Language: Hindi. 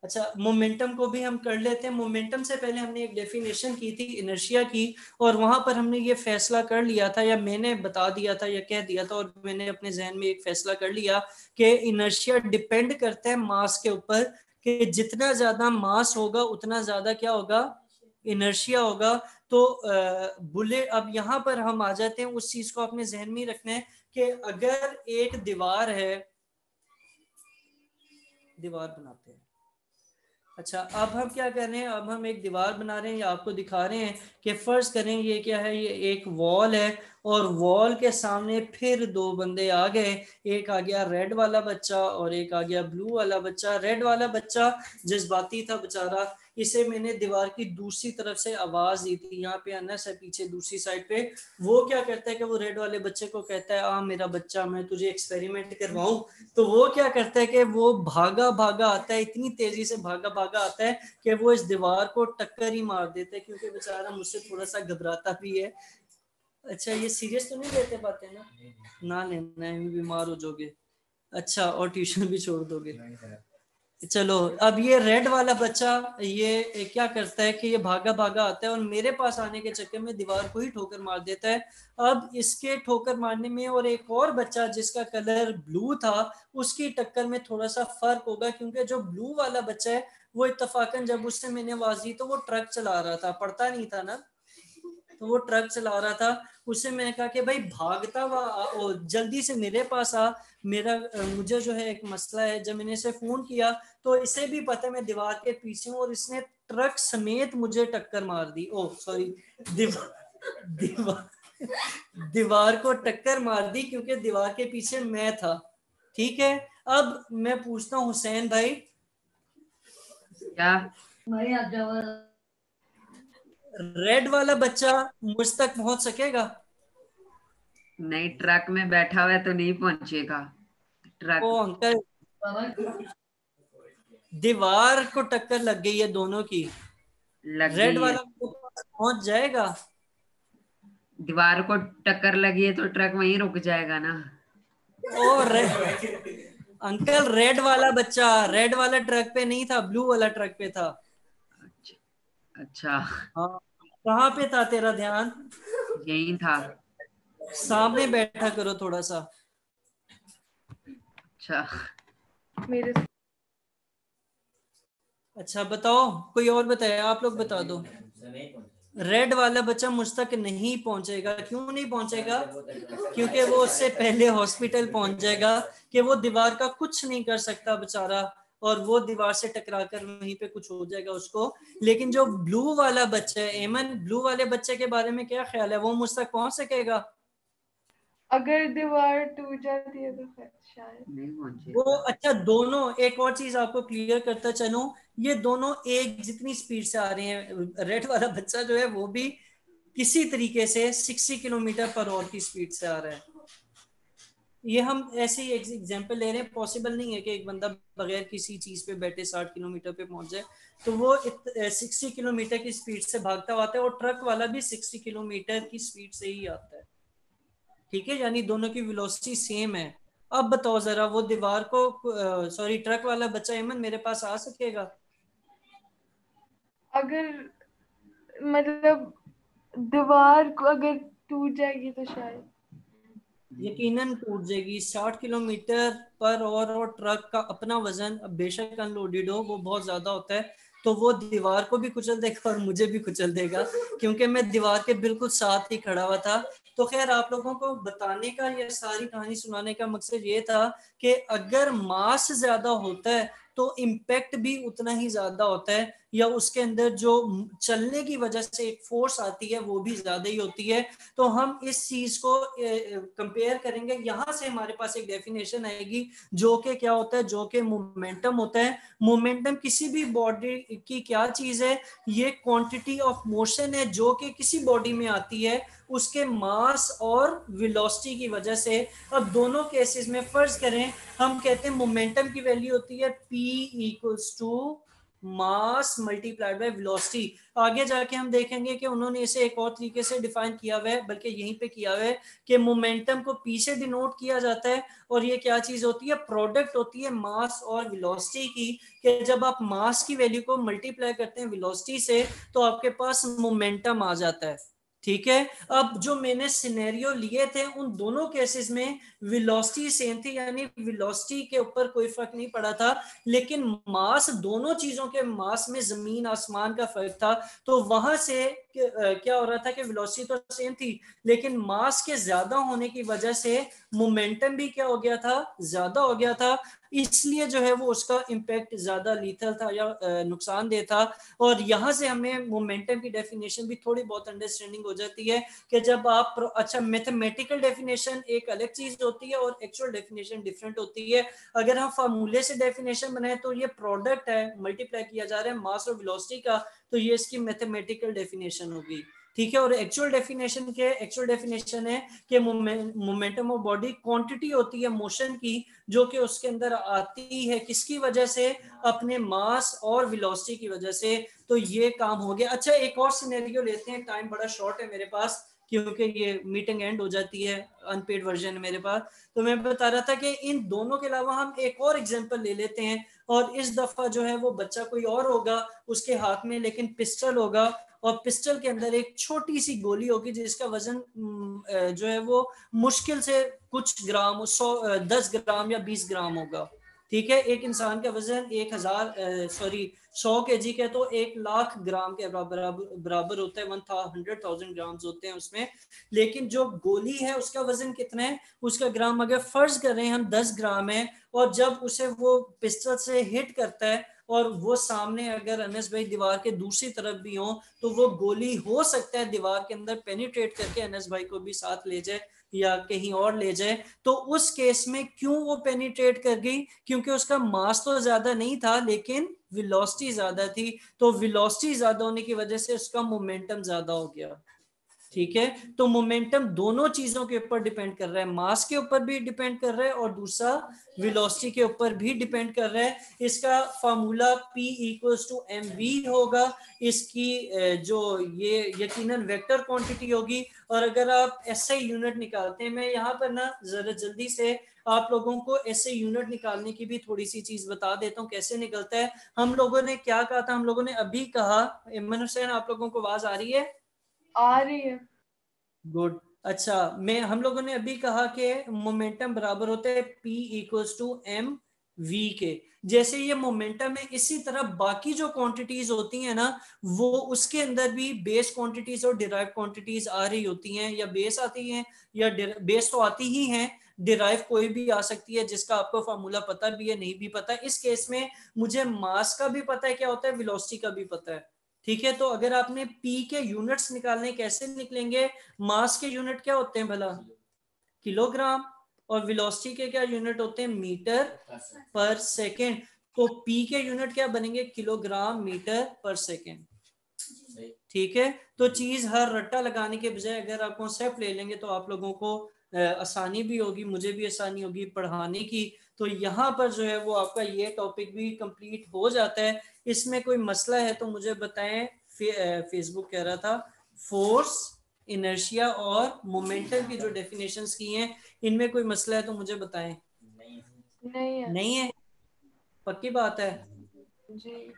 अच्छा, मोमेंटम को भी हम कर लेते हैं। मोमेंटम से पहले हमने एक डेफिनेशन की थी इनर्शिया की, और वहां पर हमने ये फैसला कर लिया था, या मैंने बता दिया था या कह दिया था, और मैंने अपने जहन में एक फैसला कर लिया कि इनर्शिया डिपेंड करता है मास के ऊपर, कि जितना ज्यादा मास होगा उतना ज्यादा क्या होगा, इनर्शिया होगा। तो बुलेट, अब यहाँ पर हम आ जाते हैं, उस चीज को अपने जहन में रखना है कि अगर एक दीवार है, दीवार बनाते हैं। अच्छा, अब हम क्या कर रहे हैं, अब हम एक दीवार बना रहे हैं, या आपको दिखा रहे हैं कि फर्ज करें ये क्या है, ये एक वॉल है, और वॉल के सामने फिर दो बंदे आ गए। एक आ गया रेड वाला बच्चा और एक आ गया ब्लू वाला बच्चा। रेड वाला बच्चा जज्बाती था बेचारा, इसे मैंने दीवार की दूसरी तरफ से आवाज दी थी, यहाँ पे अनस है पीछे दूसरी साइड पे। वो क्या करता है कि वो रेड वाले बच्चे को कहता है, आ मेरा बच्चा, मैं तुझे एक्सपेरिमेंट करवाऊं। तो वो क्या करता है कि वो भागा भागा आता है, इतनी तेजी से भागा भागा आता है कि वो इस दीवार को टक्कर ही मार देता है, क्योंकि बेचारा मुझसे थोड़ा सा घबराता भी है। अच्छा, ये सीरियस तो नहीं लेते पाते ना, ना लेना है, बीमार हो जाओगे। अच्छा, और ट्यूशन भी छोड़ दोगे। चलो, अब ये रेड वाला बच्चा ये क्या करता है कि ये भागा भागा आता है और मेरे पास आने के चक्कर में दीवार को ही ठोकर मार देता है। अब इसके ठोकर मारने में और एक और बच्चा जिसका कलर ब्लू था, उसकी टक्कर में थोड़ा सा फर्क होगा, क्योंकि जो ब्लू वाला बच्चा है वो इत्तफाकन जब उससे मैंने आवाज दी तो वो ट्रक चला रहा था, पढ़ता नहीं था ना, तो वो ट्रक चला रहा था। उससे मैंने कहा कि भाई भागता हुआ जल्दी से मेरे पास आ, मेरा मुझे जो है एक मसला है। जब मैंने इसे फोन किया तो इसे भी पता है मैं दीवार के पीछे हूँ, और इसने ट्रक समेत मुझे टक्कर मार दी। ओ सॉरी, दीवार दीवार दीवार को टक्कर मार दी, क्योंकि दीवार के पीछे मैं था। ठीक है, अब मैं पूछता हूँ हुसैन भाई, क्या? रेड वाला बच्चा मुझ तक पहुंच सकेगा? नहीं, ट्रक में बैठा हुआ है तो नहीं पहुंचेगा। ओ ट्रक अंकल, दीवार को टक्कर लग गई है दोनों की, लग रेड गई है। वाला पहुंच जाएगा? दीवार को टक्कर लगी है तो ट्रक वहीं रुक जाएगा ना। और अंकल, रेड वाला बच्चा रेड वाला ट्रक पे नहीं था, ब्लू वाला ट्रक पे था। अच्छा। अच्छा, हाँ, कहाँ पे था तेरा ध्यान? यही था। सामने बैठा करो थोड़ा सा। अच्छा, मेरे अच्छा बताओ, कोई और बताए, आप लोग बता दो। रेड वाला बच्चा मुझ तक नहीं पहुंचेगा, क्यों नहीं पहुंचेगा? क्योंकि वो उससे पहले हॉस्पिटल पहुंच जाएगा, कि वो दीवार का कुछ नहीं कर सकता बेचारा, और वो दीवार से टकराकर वहीं पे कुछ हो जाएगा उसको। लेकिन जो ब्लू वाला बच्चा है, एमन, ब्लू वाले बच्चे के बारे में क्या ख्याल है, वो मुझ तक पहुंच सकेगा? अगर दीवार टूट जाती है तो फिर शायद। नहीं पहुंचे। वो अच्छा, दोनों, एक और चीज आपको क्लियर करता चलूं, ये दोनों एक जितनी स्पीड से आ रहे हैं। रेड वाला बच्चा जो है वो भी किसी तरीके से 60 किलोमीटर पर आवर की स्पीड से आ रहा है। ये हम ऐसे ही एक एग्जांपल ले रहे हैं, पॉसिबल नहीं है कि एक बंदा बगैर किसी चीज पे बैठे 60 किलोमीटर पे पहुंच जाए। तो वो 60 किलोमीटर की स्पीड से भागता हुआ आता है, और ट्रक वाला भी 60 किलोमीटर की स्पीड से ही आता है। ठीक है, यानी दोनों की वेलोसिटी सेम है। अब बताओ जरा, वो दीवार को, सॉरी, ट्रक वाला बच्चा एमन मेरे पास आ सकेगा? अगर मतलब दीवार को अगर टूट जाएगी तो शायद। यकीनन टूट जाएगी। 60 किलोमीटर पर आवर, और ट्रक का अपना वजन, अब बेशक अनलोडेड हो, वो बहुत ज्यादा होता है, तो वो दीवार को भी कुचल देगा और मुझे भी कुचल देगा, क्योंकि मैं दीवार के बिल्कुल साथ ही खड़ा हुआ था। तो खैर, आप लोगों को बताने का या सारी कहानी सुनाने का मकसद ये था कि अगर मास ज्यादा होता है तो इम्पैक्ट भी उतना ही ज्यादा होता है, या उसके अंदर जो चलने की वजह से एक फोर्स आती है वो भी ज्यादा ही होती है। तो हम इस चीज को कंपेयर करेंगे, यहां से हमारे पास एक डेफिनेशन आएगी, जो कि क्या होता है, जो कि मोमेंटम होता है। मोमेंटम किसी भी बॉडी की क्या चीज है, ये क्वांटिटी ऑफ मोशन है जो कि किसी बॉडी में आती है उसके मास और वेलोसिटी की वजह से। अब दोनों केसेस में फर्ज करें, हम कहते हैं मोमेंटम की वैल्यू होती है P equals to mass multiplied by velocity. आगे जाके हम देखेंगे कि उन्होंने इसे एक और तरीके से डिफाइन किया हुआ है, बल्कि यहीं पे किया हुआ है कि मोमेंटम को पी से डिनोट किया जाता है, और ये क्या चीज होती है, प्रोडक्ट होती है मास और वेलोसिटी की, कि जब आप मास की वैल्यू को मल्टीप्लाई करते हैं वेलोसिटी से तो आपके पास मोमेंटम आ जाता है। ठीक है, अब जो मैंने सिनेरियो लिए थे उन दोनों केसेस में वेलोसिटी सेम थी, यानी वेलोसिटी के ऊपर कोई फर्क नहीं पड़ा था, लेकिन मास, दोनों चीजों के मास में जमीन आसमान का फर्क था। तो वहां से क्या हो रहा था कि वेलोसिटी तो सेम थी, लेकिन मास के ज्यादा होने की वजह से मोमेंटम भी क्या हो गया था, ज्यादा हो गया था। इसलिए जो है वो उसका इम्पैक्ट ज्यादा लीथल था या नुकसानदेह था। और यहाँ से हमें मोमेंटम की डेफिनेशन भी थोड़ी बहुत अंडरस्टैंडिंग हो जाती है कि जब आप, अच्छा, मैथमेटिकल डेफिनेशन एक अलग चीज होती है और एक्चुअल डेफिनेशन डिफरेंट होती है। अगर हम फार्मूले से डेफिनेशन बनाए तो ये प्रोडक्ट है, मल्टीप्लाई किया जा रहा है मास और वेलोसिटी का, तो ये इसकी मैथमेटिकल डेफिनेशन होगी। ठीक है, और एक्चुअल डेफिनेशन है कि मोमेंटम ऑफ बॉडी क्वांटिटी होती है मोशन की, जो कि उसके अंदर आती है किसकी वजह से, अपने मास और वेलोसिटी की वजह से। तो ये काम हो गया। अच्छा, एक और सिनेरियो लेते हैं, टाइम बड़ा शॉर्ट है मेरे पास क्योंकि ये मीटिंग एंड हो जाती है, अनपेड वर्जन है मेरे पास। तो मैं बता रहा था कि इन दोनों के अलावा हम एक और एग्जांपल ले लेते हैं, और इस दफा जो है वो बच्चा कोई और होगा, उसके हाथ में लेकिन पिस्टल होगा, और पिस्टल के अंदर एक छोटी सी गोली होगी जिसका वजन जो है वो मुश्किल से कुछ ग्राम, 10 ग्राम या 20 ग्राम होगा। ठीक है, एक इंसान का वजन 100 केजी का, तो 1 लाख ग्राम के बराबर होता है, 100,000 ग्राम होते हैं उसमें। लेकिन जो गोली है उसका वजन कितना है, उसका ग्राम, अगर फर्ज कर रहे हैं हम 10 ग्राम है, और जब उसे वो पिस्टल से हिट करता है और वो सामने अगर अनस भाई दीवार के दूसरी तरफ भी हो, तो वो गोली हो सकता है दीवार के अंदर पेनिट्रेट करके अनस भाई को भी साथ ले जाए या कहीं और ले जाए। तो उस केस में क्यों वो पेनिट्रेट कर गई, क्योंकि उसका मास तो ज्यादा नहीं था लेकिन वेलोसिटी ज्यादा थी। तो वेलोसिटी ज्यादा होने की वजह से उसका मोमेंटम ज्यादा हो गया। ठीक है, तो मोमेंटम दोनों चीजों के ऊपर डिपेंड कर रहा है, मास के ऊपर भी डिपेंड कर रहा है और दूसरा वेलोसिटी के ऊपर भी डिपेंड कर रहा है। इसका formula P equals to mv होगा। इसकी जो ये यकीनन वेक्टर क्वांटिटी होगी। और अगर आप SI यूनिट निकालते हैं, मैं यहाँ पर ना जरा जल्दी से आप लोगों को SI यूनिट निकालने की भी थोड़ी सी चीज बता देता हूँ कैसे निकलता है। हम लोगों ने क्या कहा था, हम लोगों ने अभी कहा, इमन हुसैन आप लोगों को आवाज आ रही है? आ रही है। गुड। अच्छा, मैं हम लोगों ने अभी कहा कि मोमेंटम बराबर होता है P equals to M V के। जैसे ये मोमेंटम है, इसी तरह बाकी जो क्वांटिटीज होती हैं ना, वो उसके अंदर भी बेस क्वांटिटीज और डिराइव क्वांटिटीज आ रही होती हैं, या बेस आती हैं या बेस तो आती ही हैं, डिराइव कोई भी आ सकती है जिसका आपको फार्मूला पता भी है, नहीं भी पता। इस केस में मुझे मास का भी पता है क्या होता है, वेलोसिटी का भी पता है। ठीक है, तो अगर आपने पी के यूनिट्स निकालने, कैसे निकलेंगे, मास के यूनिट क्या होते हैं भला, किलोग्राम, और वेलोसिटी के क्या यूनिट होते हैं, मीटर पर सेकेंड। तो पी के यूनिट क्या बनेंगे, किलोग्राम मीटर पर सेकेंड। ठीक है, तो चीज हर रट्टा लगाने के बजाय अगर आप कॉन्सेप्ट ले लेंगे तो आप लोगों को आसानी भी होगी, मुझे भी आसानी होगी पढ़ाने की। तो यहाँ पर जो है वो आपका ये टॉपिक भी कंप्लीट हो जाता है। इसमें कोई मसला है तो मुझे बताएं। फेसबुक कह रहा था फोर्स, इनर्शिया और मोमेंटम की जो डेफिनेशंस की हैं, इनमें कोई मसला है तो मुझे बताएं। नहीं है। नहीं है? पक्की बात है? जी।